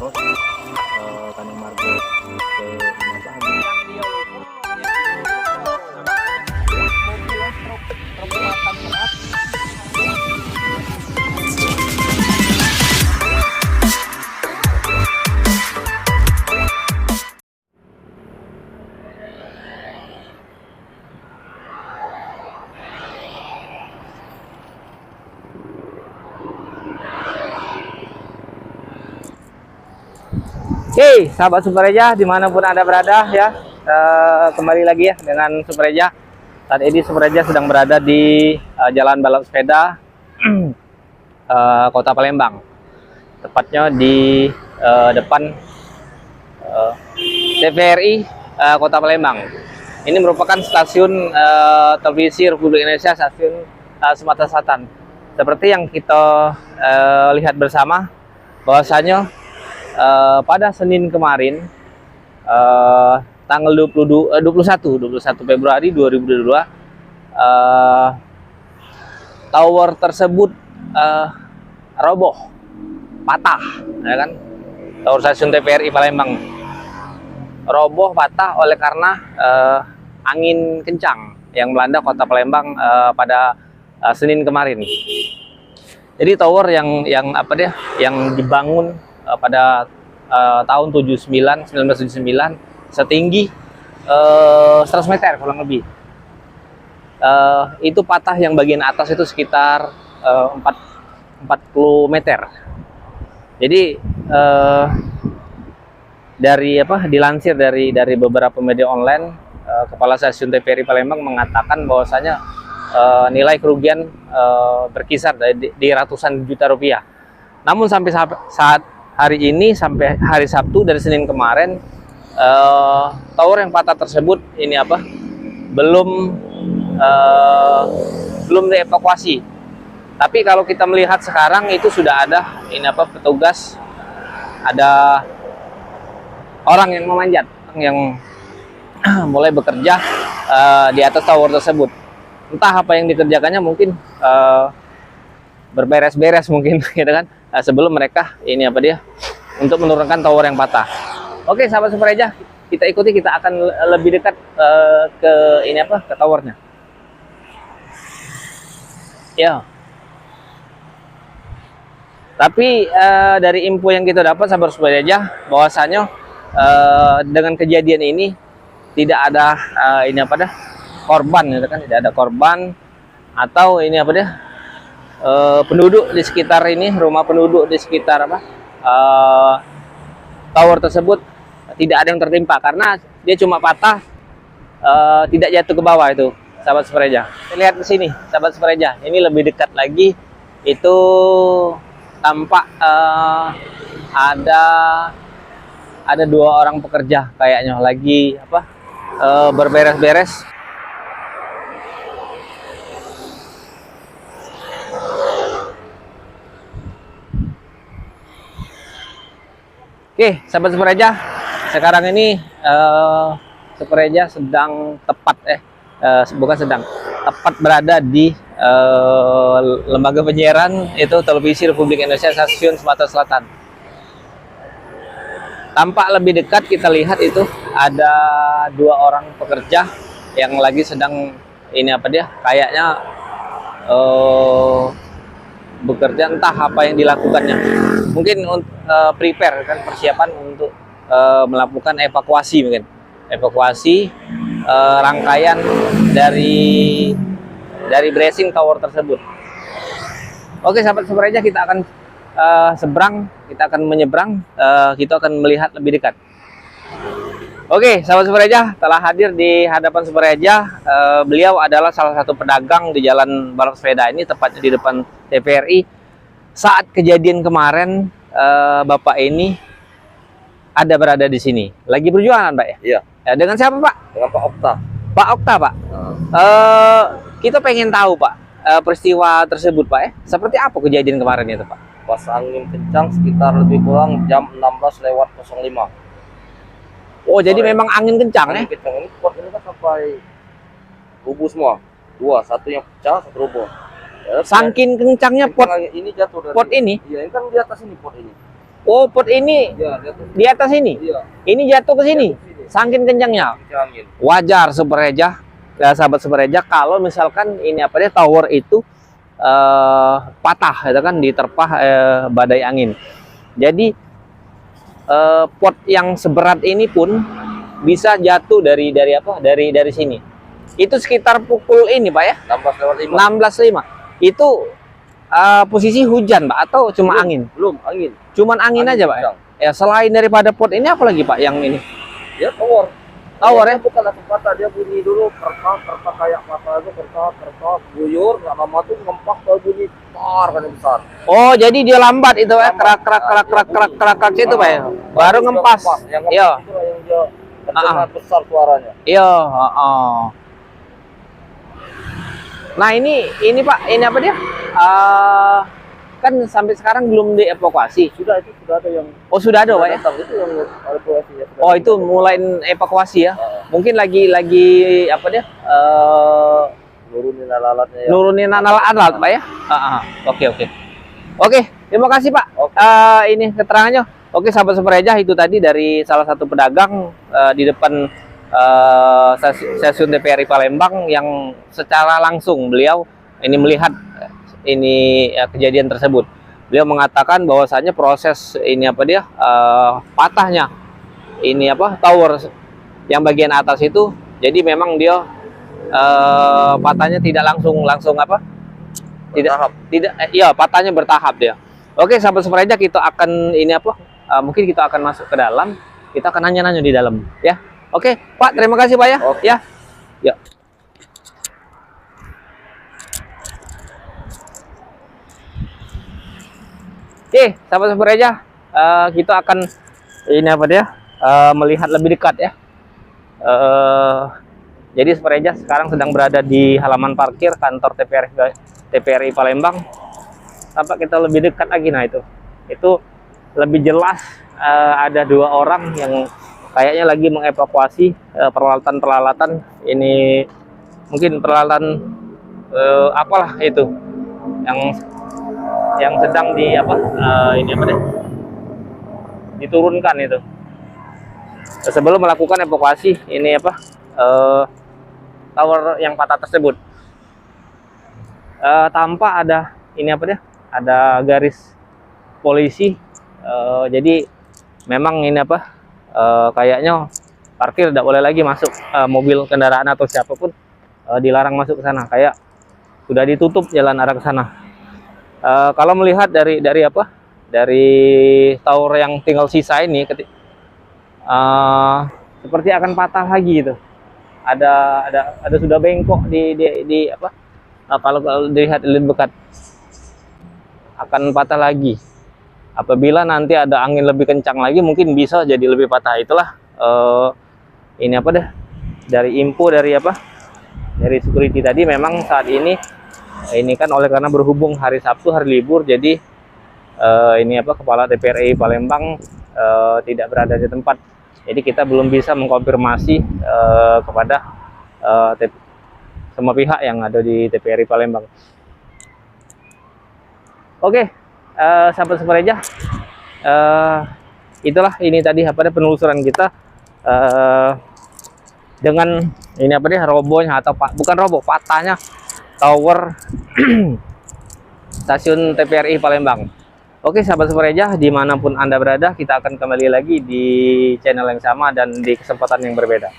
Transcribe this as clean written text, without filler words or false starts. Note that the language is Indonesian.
Poros Tanjung Margo ke Inabah. Oke, sahabat Supareja dimanapun Anda berada ya, kembali lagi ya dengan Supareja. Saat ini Supareja sedang berada di Jalan Balap Sepeda Kota Palembang, tepatnya di depan TVRI Kota Palembang. Ini merupakan stasiun televisi Republik Indonesia, stasiun Sumatera Selatan. Seperti yang kita lihat bersama, bahwasanya pada Senin kemarin tanggal 21 Februari 2022 tower tersebut roboh, patah ya kan. Tower stasiun TVRI Palembang roboh, patah oleh karena angin kencang yang melanda kota Palembang pada Senin kemarin. Jadi tower yang dibangun pada tahun 1979 setinggi 100 meter kurang lebih. Itu patah, yang bagian atas itu sekitar 40 meter. Jadi dilansir dari beberapa media online, Kepala Stasiun TVRI Palembang mengatakan bahwasanya nilai kerugian berkisar di ratusan juta rupiah. Namun sampai saat hari ini, sampai hari Sabtu dari Senin kemarin, tower yang patah tersebut belum dievakuasi. Tapi kalau kita melihat sekarang itu sudah ada petugas, ada orang yang memanjat, yang mulai bekerja di atas tower tersebut. Entah apa yang dikerjakannya, mungkin berberes-beres mungkin gitu kan, sebelum mereka untuk menurunkan tower yang patah. Oke, sahabat Supareja, kita ikuti, kita akan lebih dekat ke towernya. Ya. Tapi dari info yang kita dapat, sahabat Supareja, bahwasanya dengan kejadian ini tidak ada korban gitu kan, tidak ada korban atau penduduk di sekitar ini, rumah penduduk di sekitar tower tersebut tidak ada yang tertimpa, karena dia cuma patah, tidak jatuh ke bawah itu, sahabat Supareja. Lihat di sini, sahabat Supareja, ini lebih dekat lagi, itu tampak ada dua orang pekerja kayaknya lagi berberes-beres. Oke, sahabat Supareja, sekarang ini Supareja sedang tepat berada di lembaga penyiaran, itu Televisi Republik Indonesia Stasiun Sumatera Selatan. Tampak lebih dekat, kita lihat itu ada dua orang pekerja yang lagi sedang kayaknya bekerja, entah apa yang dilakukannya. Mungkin prepare kan, persiapan untuk melakukan evakuasi, mungkin evakuasi rangkaian dari bracing tower tersebut. Oke, sahabat Supareja, kita akan menyeberang, kita akan melihat lebih dekat. Oke, sahabat Supareja, telah hadir di hadapan Supareja. Beliau adalah salah satu pedagang di Jalan Balap Sepeda ini, tepatnya di depan TVRI. Saat kejadian kemarin, Bapak ini ada berada di sini, lagi berjualan, Pak ya? Iya. Dengan siapa, Pak? Dengan Pak Okta. Pak Okta, Pak. Kita pengen tahu, Pak, peristiwa tersebut, Pak ya. Seperti apa kejadian kemarin itu, Pak? Pas angin kencang sekitar lebih kurang jam 16:05. Oh, jadi memang angin kencang ya? Angin kencang ini, pot ini kan sampai rubuh semua. Satu yang pecah, satu rubuh. Saking kencangnya pot ini jatuh dari pot ini. Iya, ini kan di atas ini pot ini. Oh, pot ini Iya, dia tuh. di atas ini. Iya. Ini jatuh ke sini. Jatuh sini. Saking kencangnya. Angin. Wajar Supereja, ya sahabat Supereja, kalau misalkan ini apa dia tower itu patah, itu kan diterpah badai angin. Jadi pot yang seberat ini pun bisa jatuh dari apa? Dari sini. Itu sekitar pukul ini, Pak ya. 16:05. 16.05. Itu posisi hujan, Pak, atau cuma angin? Belum, angin. Cuman angin aja, Pak. kencang. Ya, selain daripada pot ini apa lagi, Pak, yang ini? Dia tower. Tower ya? Dia bukan langsung patah, dia bunyi dulu kertas kayak patah itu kertas guyur, nggak lama tuh ngempak ke bunyi tar kan yang besar. Oh, jadi dia lambat itu ya, Lambat. kerak itu, Pak ya. Baru ngempas. Yang Iya. ngempas itu yang dia terdengar besar suaranya. Iya, heeh. Nah, ini Pak, ini apa dia? Kan sampai sekarang belum dievakuasi. Sudah ada yang Oh, sudah ada, Pak ya? datang, itu yang evakuasinya. Oh, itu mulai evakuasi ya. Mungkin lagi apa dia? Nurunin alatnya ya. Nurunin alat, Pak ya? Oke. Oke, terima kasih, Pak. Oke. Ini keterangannya. Oke, sahabat Supereja, itu tadi dari salah satu pedagang di depan stasiun TVRI Palembang yang secara langsung beliau ini melihat ini kejadian tersebut. Beliau mengatakan bahwasanya proses ini apa dia patahnya ini apa tower yang bagian atas itu, jadi memang dia patahnya tidak langsung apa? Tidak, iya, patahnya bertahap dia. Oke, sahabat Supereja, kita akan ini apa? Mungkin kita akan masuk ke dalam, kita akan nanya-nanya di dalam, ya. Oke, Pak, terima kasih, Pak ya. Oke. Ya. Ya. Oke, sahabat Supereja, kita akan ini apa dia? Melihat lebih dekat ya. Jadi Supereja sekarang sedang berada di halaman parkir kantor TVRI Palembang. Tampak kita lebih dekat lagi, nah itu lebih jelas ada dua orang yang kayaknya lagi mengevakuasi peralatan ini, mungkin peralatan apalah itu yang sedang di apa ini apa deh diturunkan itu sebelum melakukan evakuasi ini apa tower yang patah tersebut. Tampak ada ini apa deh, ada garis polisi, jadi memang ini apa kayaknya parkir tidak boleh lagi masuk, mobil kendaraan atau siapapun dilarang masuk ke sana, kayak sudah ditutup jalan arah ke sana. Kalau melihat dari apa, dari tower yang tinggal sisa ini seperti akan patah lagi itu. Ada sudah bengkok di apa, kalau dilihat lebih dekat akan patah lagi. Apabila nanti ada angin lebih kencang lagi, mungkin bisa jadi lebih patah. Itulah ini apa deh, dari info dari apa, dari security tadi, memang saat ini kan oleh karena berhubung hari Sabtu, hari libur, jadi ini apa, kepala TVRI Palembang tidak berada di tempat. Jadi kita belum bisa mengkonfirmasi kepada semua pihak yang ada di TVRI Palembang. Oke, sahabat Supereja, itulah ini tadi apa penelusuran kita dengan ini apa deh, robohnya atau bukan roboh, patahnya tower stasiun TVRI Palembang. Oke, sahabat Supereja, dimanapun Anda berada, kita akan kembali lagi di channel yang sama dan di kesempatan yang berbeda.